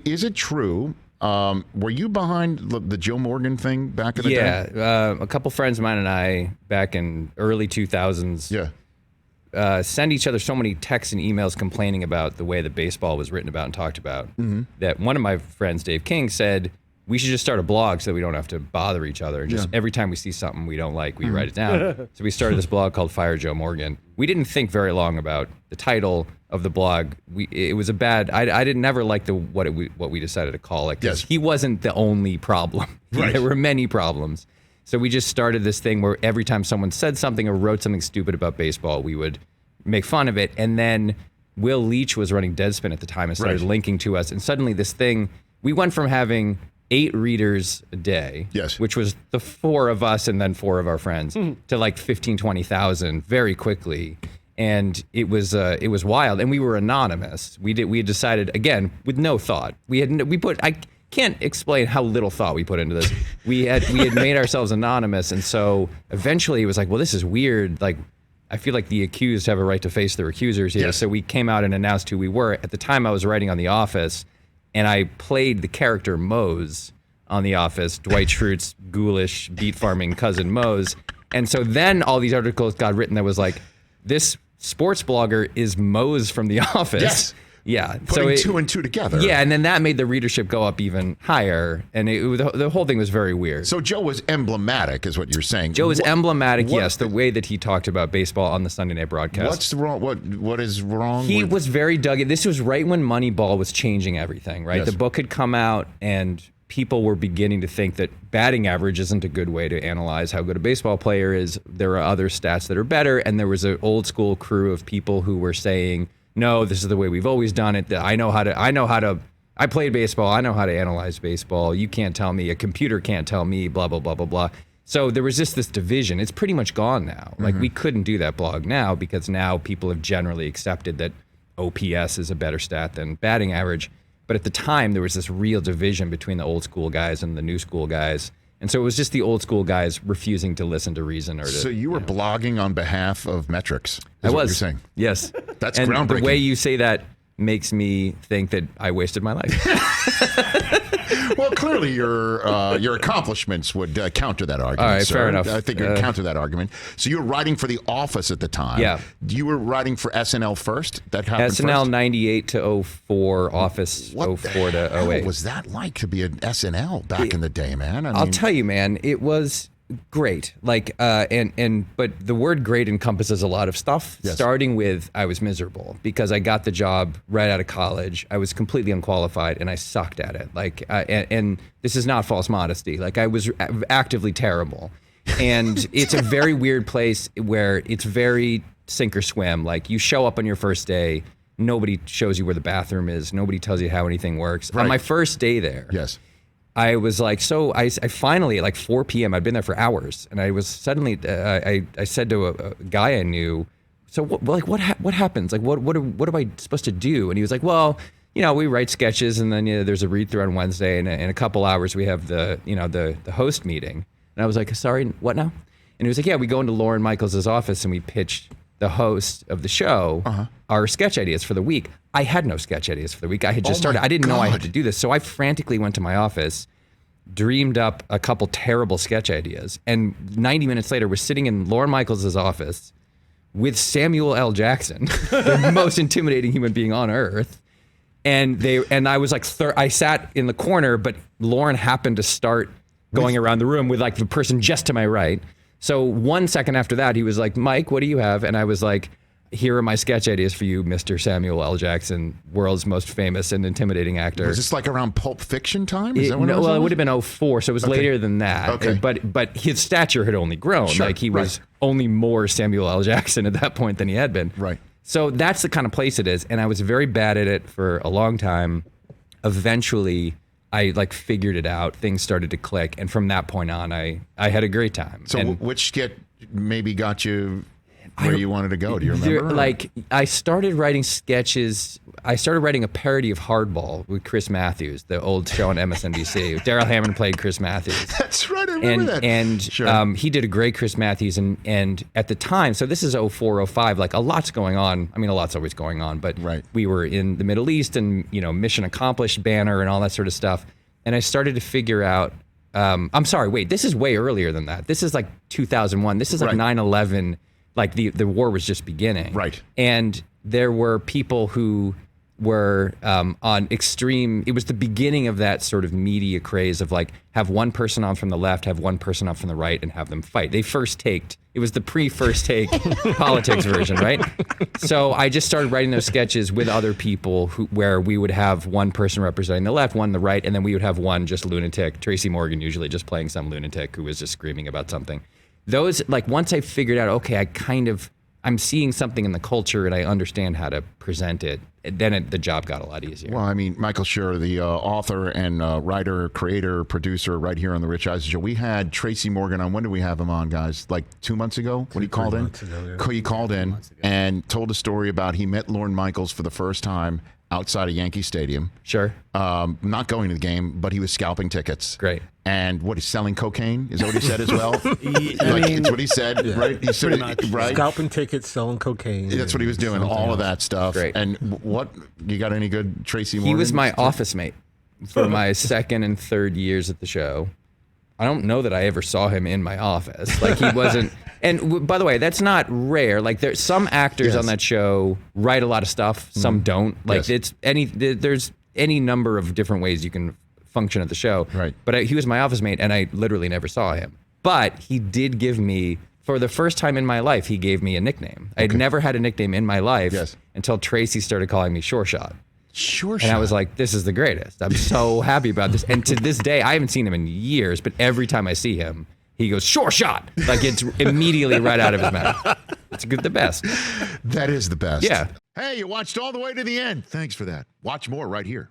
Is it true? Were you behind the Joe Morgan thing back in the day? Yeah, a couple friends of mine and I back in early 2000s. Yeah. Send each other so many texts and emails complaining about the way that baseball was written about and talked about that one of my friends, Dave King, said we should just start a blog so that we don't have to bother each other. Just every time we see something we don't like, we write it down. So we started this blog called Fire Joe Morgan. We didn't think very long about the title of the blog. It was a bad. I didn't never like what we decided to call it because he wasn't the only problem. Right. There were many problems. So we just started this thing where every time someone said something or wrote something stupid about baseball, we would make fun of it. And then Will Leach was running Deadspin at the time and started linking to us. And suddenly this thing, we went from having 8 readers a day, which was the 4 of us and then 4 of our friends, to like 15, 20,000 very quickly. And it was wild. And we were anonymous. We had decided, again, with no thought. I can't explain how little thought we put into this. We had made ourselves anonymous. And so eventually it was like, well, this is weird. Like, I feel like the accused have a right to face their accusers here. So we came out and announced who we were. At the time I was writing on The Office, and I played the character Mose on The Office, Dwight Schrute's ghoulish beet farming cousin Mose. And so then all these articles got written that was like, this sports blogger is Mose from The Office. Yes. Yeah. Putting 2 and 2 together. Yeah, and then that made the readership go up even higher. And the whole thing was very weird. So Joe was emblematic, is what you're saying. Joe was emblematic, yes, the way that he talked about baseball on the Sunday night broadcast. What's wrong? What is wrong? He was very dug in. This was right when Moneyball was changing everything, right? The book had come out, and people were beginning to think that batting average isn't a good way to analyze how good a baseball player is. There are other stats that are better, and there was an old school crew of people who were saying, no, this is the way we've always done it. I played baseball. I know how to analyze baseball. You can't tell me. A computer can't tell me, blah, blah, blah, blah, blah. So there was just this division. It's pretty much gone now. Like, we couldn't do that blog now because now people have generally accepted that OPS is a better stat than batting average. But at the time, there was this real division between the old school guys and the new school guys. And so it was just the old school guys refusing to listen to reason. So you were blogging on behalf of metrics, is what you're saying? Yes. That's and groundbreaking. The way you say that makes me think that I wasted my life. Well, clearly your accomplishments would counter that argument. All right, sir. fair enough. I think you'd counter that argument. So you were writing for The Office at the time. Yeah. You were writing for SNL first? That happened SNL first? 98 to 04, Office What 04 the to hell 08. was that like to be an SNL back in the day, man? I'll tell you, man, it was great. Like, but the word great encompasses a lot of stuff. Yes. Starting with, I was miserable because I got the job right out of college. I was completely unqualified and I sucked at it. Like, and this is not false modesty. Like, I was actively terrible. And it's a very weird place where it's very sink or swim. Like, you show up on your first day, nobody shows you where the bathroom is. Nobody tells you how anything works. Right. On my first day there, I was like, so I finally at like 4 p.m. I'd been there for hours, and I was suddenly I said to a guy I knew, so what happens? Like what am I supposed to do? And he was like, well, we write sketches, and then there's a read through on Wednesday, and in a couple hours we have the host meeting. And I was like, sorry, what now? And he was like, yeah, we go into Lorne Michaels' office and we pitch the host of the show our sketch ideas for the week. I had no sketch ideas for the week. I had just started. I didn't know I had to do this. So I frantically went to my office, dreamed up a couple terrible sketch ideas, and 90 minutes later, we're sitting in Lorne Michaels' office with Samuel L. Jackson, the most intimidating human being on earth. And I was like, I sat in the corner, but Lorne happened to start going around the room with like the person just to my right. So 1 second after that, he was like, Mike, what do you have? And I was like, here are my sketch ideas for you, Mr. Samuel L. Jackson, world's most famous and intimidating actor. Was this like around Pulp Fiction time? Is that when it was? Well, it would have been 04, so it was later than that. Okay. But his stature had only grown. Sure, like he was only more Samuel L. Jackson at that point than he had been. Right. So that's the kind of place it is. And I was very bad at it for a long time. Eventually, I like figured it out. Things started to click. And from that point on, I had a great time. So which skit maybe got you where you wanted to go. Do you remember? Like, I started writing sketches. I started writing a parody of Hardball with Chris Matthews, the old show on MSNBC. Daryl Hammond played Chris Matthews. That's right, I remember that. And Sure. he did a great Chris Matthews. And at the time, so this is 04, 05, like a lot's going on. I mean, a lot's always going on, but Right. we were in the Middle East and, you know, Mission Accomplished banner and all that sort of stuff. And I started to figure out, I'm sorry, wait, this is way earlier than that. This is like 2001. This is like Right. 9/11. Like the war was just beginning. Right. And there were people who were on extreme, it was the beginning of that sort of media craze of like, have one person on from the left, have one person on from the right, and have them fight. They first taked, it was the pre-first take politics version, right? So I just started writing those sketches with other people where we would have one person representing the left, one the right, and then we would have one just lunatic, Tracy Morgan usually just playing some lunatic who was just screaming about something. Those, like, once I figured out, okay, I'm seeing something in the culture and I understand how to present it, then the job got a lot easier. Well, I mean, Michael Schur, the author and writer, creator, producer right here on the Rich Eisen Show. We had Tracy Morgan on. When did we have him on, guys? Like 2 months ago when he called in? He called in and told a story about he met Lorne Michaels for the first time outside of Yankee Stadium. Sure. Not going to the game, but he was scalping tickets. Great. And what, he's selling cocaine? Is that what he said as well? I mean, it's what he said, right? He said, pretty much. right? Scalping tickets, selling cocaine. That's what he was doing, all of that stuff. Great. And what, you got any good Tracy Morgan? He was my office mate for my second and third years at the show. I don't know that I ever saw him in my office. Like, he wasn't. And by the way, that's not rare. Like, there's some actors on that show write a lot of stuff. Some don't. Like, there's any number of different ways you can function at the show. Right. But he was my office mate, and I literally never saw him. But he did give me, for the first time in my life, he gave me a nickname. I'd never had a nickname in my life until Tracy started calling me Sure Shot. Sure. And I was like, this is the greatest. I'm so happy about this. And to this day, I haven't seen him in years, but every time I see him, he goes, Sure Shot. Like, it's immediately right out of his mouth. It's good, the best. That is the best. Yeah. Hey, you watched all the way to the end. Thanks for that. Watch more right here.